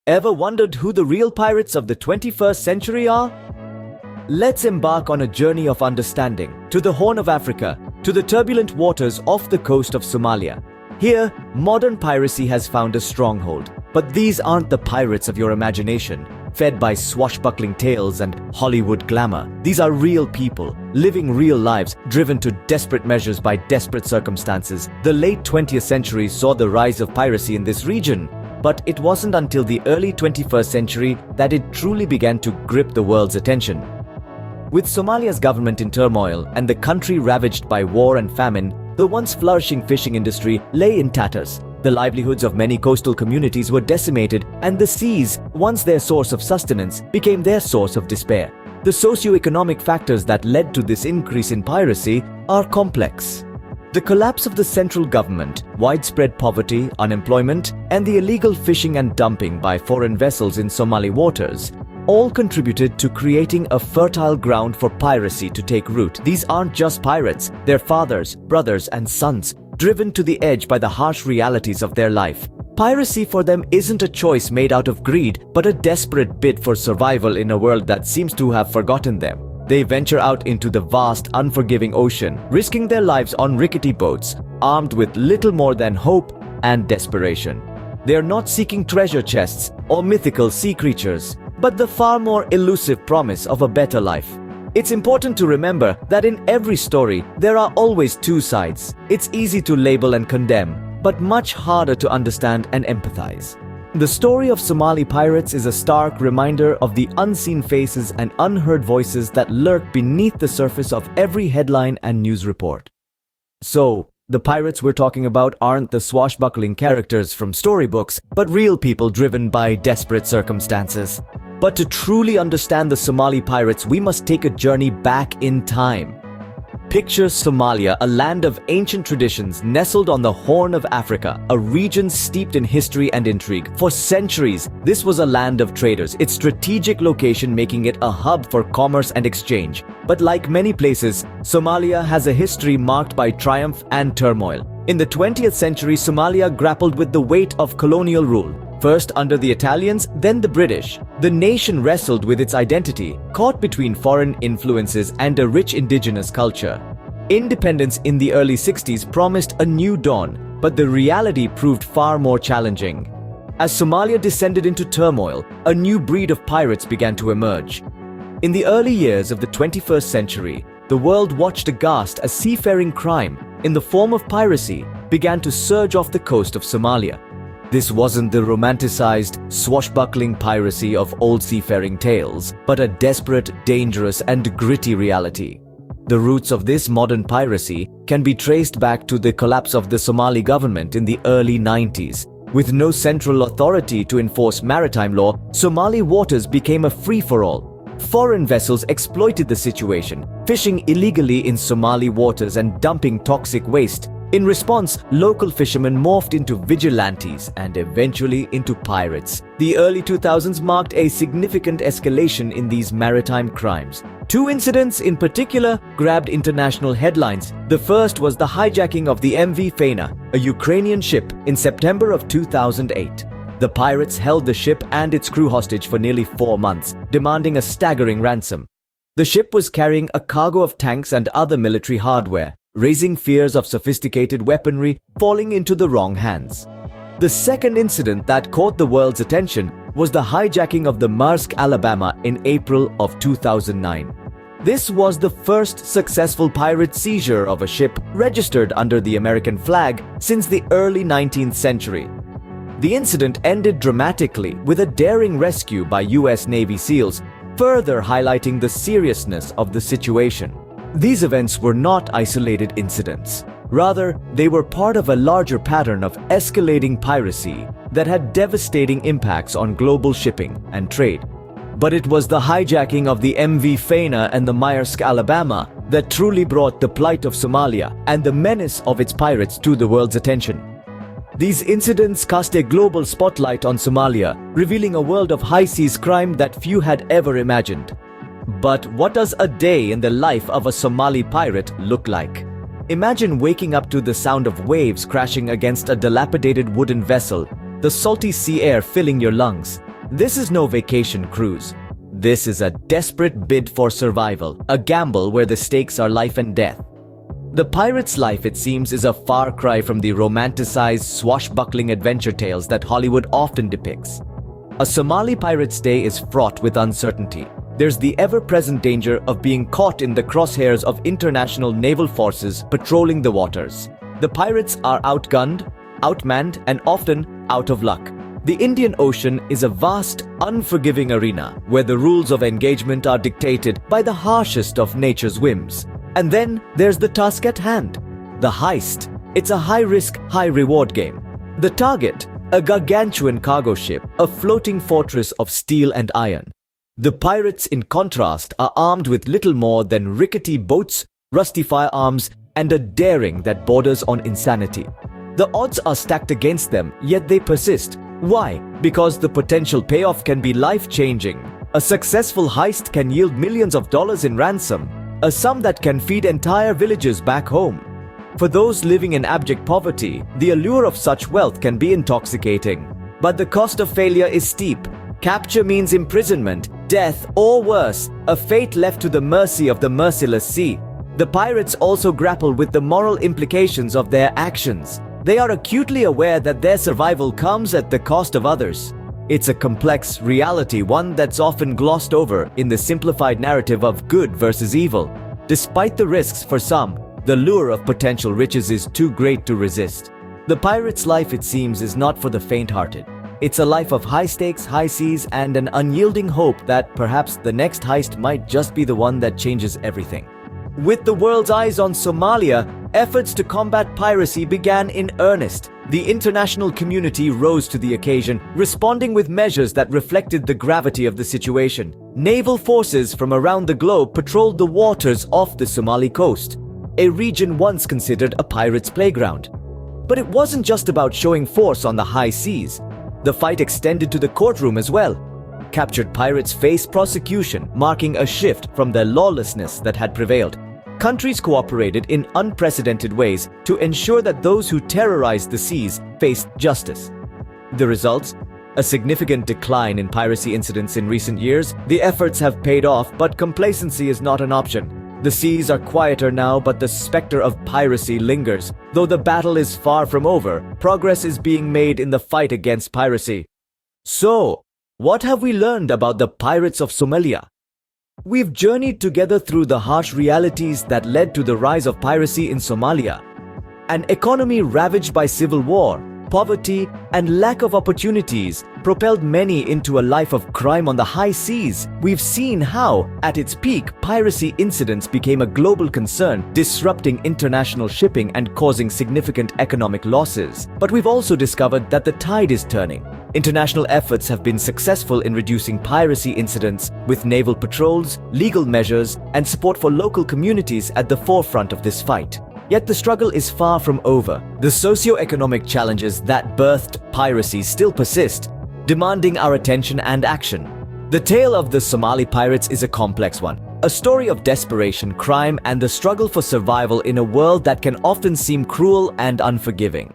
Ever wondered who the real pirates of the 21st century are? Let's embark on a journey of understanding to the Horn of Africa, to the turbulent waters off the coast of Somalia. Here, modern piracy has found a stronghold. But these aren't the pirates of your imagination, fed by swashbuckling tales and Hollywood glamour. These are real people, living real lives, driven to desperate measures by desperate circumstances. The late 20th century saw the rise of piracy in this region, but it wasn't until the early 21st century that it truly began to grip the world's attention. With Somalia's government in turmoil and the country ravaged by war and famine, the once flourishing fishing industry lay in tatters. The livelihoods of many coastal communities were decimated, and the seas, once their source of sustenance, became their source of despair. The socio-economic factors that led to this increase in piracy are complex. The collapse of the central government, widespread poverty, unemployment, and the illegal fishing and dumping by foreign vessels in Somali waters all contributed to creating a fertile ground for piracy to take root. These aren't just pirates, they're fathers, brothers, and sons, driven to the edge by the harsh realities of their life. Piracy for them isn't a choice made out of greed, but a desperate bid for survival in a world that seems to have forgotten them. They venture out into the vast, unforgiving ocean, risking their lives on rickety boats, armed with little more than hope and desperation. They are not seeking treasure chests or mythical sea creatures, but the far more elusive promise of a better life. It's important to remember that in every story, there are always two sides. It's easy to label and condemn, but much harder to understand and empathize. The story of Somali pirates is a stark reminder of the unseen faces and unheard voices that lurk beneath the surface of every headline and news report. So, the pirates we're talking about aren't the swashbuckling characters from storybooks, but real people driven by desperate circumstances. But to truly understand the Somali pirates, we must take a journey back in time. Picture Somalia, a land of ancient traditions nestled on the Horn of Africa, a region steeped in history and intrigue. For centuries, this was a land of traders, its strategic location making it a hub for commerce and exchange. But like many places, Somalia has a history marked by triumph and turmoil. In the 20th century, Somalia grappled with the weight of colonial rule. First under the Italians, then the British. The nation wrestled with its identity, caught between foreign influences and a rich indigenous culture. Independence in the early 60s promised a new dawn, but the reality proved far more challenging. As Somalia descended into turmoil, a new breed of pirates began to emerge. In the early years of the 21st century, the world watched aghast as seafaring crime, in the form of piracy, began to surge off the coast of Somalia. This wasn't the romanticized, swashbuckling piracy of old seafaring tales, but a desperate, dangerous, and gritty reality. The roots of this modern piracy can be traced back to the collapse of the Somali government in the early 90s. With no central authority to enforce maritime law, Somali waters became a free-for-all. Foreign vessels exploited the situation, fishing illegally in Somali waters and dumping toxic waste. In response, local fishermen morphed into vigilantes and eventually into pirates. The early 2000s marked a significant escalation in these maritime crimes. Two incidents in particular grabbed international headlines. The first was the hijacking of the MV Faina, a Ukrainian ship, in September of 2008. The pirates held the ship and its crew hostage for nearly 4 months, demanding a staggering ransom. The ship was carrying a cargo of tanks and other military hardware, raising fears of sophisticated weaponry falling into the wrong hands. The second incident that caught the world's attention was the hijacking of the Maersk Alabama in April of 2009. This was the first successful pirate seizure of a ship registered under the American flag since the early 19th century. The incident ended dramatically with a daring rescue by US Navy SEALs, further highlighting the seriousness of the situation. These events were not isolated incidents. Rather, they were part of a larger pattern of escalating piracy that had devastating impacts on global shipping and trade. But it was the hijacking of the MV Faina and the Maersk Alabama that truly brought the plight of Somalia and the menace of its pirates to the world's attention. These incidents cast a global spotlight on Somalia, revealing a world of high-seas crime that few had ever imagined. But what does a day in the life of a Somali pirate look like? Imagine waking up to the sound of waves crashing against a dilapidated wooden vessel, the salty sea air filling your lungs. This is no vacation cruise. This is a desperate bid for survival, a gamble where the stakes are life and death. The pirate's life, it seems, is a far cry from the romanticized, swashbuckling adventure tales that Hollywood often depicts. A Somali pirate's day is fraught with uncertainty. There's the ever-present danger of being caught in the crosshairs of international naval forces patrolling the waters. The pirates are outgunned, outmanned, and often out of luck. The Indian Ocean is a vast, unforgiving arena where the rules of engagement are dictated by the harshest of nature's whims. And then there's the task at hand, the heist. It's a high-risk, high-reward game. The target, a gargantuan cargo ship, a floating fortress of steel and iron. The pirates, in contrast, are armed with little more than rickety boats, rusty firearms, and a daring that borders on insanity. The odds are stacked against them, yet they persist. Why? Because the potential payoff can be life-changing. A successful heist can yield millions of dollars in ransom, a sum that can feed entire villages back home. For those living in abject poverty, the allure of such wealth can be intoxicating. But the cost of failure is steep. Capture means imprisonment, death, or worse, a fate left to the mercy of the merciless sea. The pirates also grapple with the moral implications of their actions. They are acutely aware that their survival comes at the cost of others. It's a complex reality, one that's often glossed over in the simplified narrative of good versus evil. Despite the risks for some, the lure of potential riches is too great to resist. The pirate's life, it seems, is not for the faint-hearted. It's a life of high stakes, high seas, and an unyielding hope that perhaps the next heist might just be the one that changes everything. With the world's eyes on Somalia, efforts to combat piracy began in earnest. The international community rose to the occasion, responding with measures that reflected the gravity of the situation. Naval forces from around the globe patrolled the waters off the Somali coast, a region once considered a pirate's playground. But it wasn't just about showing force on the high seas. The fight extended to the courtroom as well. Captured pirates faced prosecution, marking a shift from the lawlessness that had prevailed. Countries cooperated in unprecedented ways to ensure that those who terrorized the seas faced justice. The results? A significant decline in piracy incidents in recent years. The efforts have paid off, but complacency is not an option. The seas are quieter now, but the specter of piracy lingers. Though the battle is far from over, progress is being made in the fight against piracy. So, what have we learned about the pirates of Somalia? We've journeyed together through the harsh realities that led to the rise of piracy in Somalia. An economy ravaged by civil war, poverty, and lack of opportunities propelled many into a life of crime on the high seas. We've seen how, at its peak, piracy incidents became a global concern, disrupting international shipping and causing significant economic losses. But we've also discovered that the tide is turning. International efforts have been successful in reducing piracy incidents, with naval patrols, legal measures, and support for local communities at the forefront of this fight. Yet the struggle is far from over. The socio-economic challenges that birthed piracy still persist, demanding our attention and action. The tale of the Somali pirates is a complex one, a story of desperation, crime, and the struggle for survival in a world that can often seem cruel and unforgiving.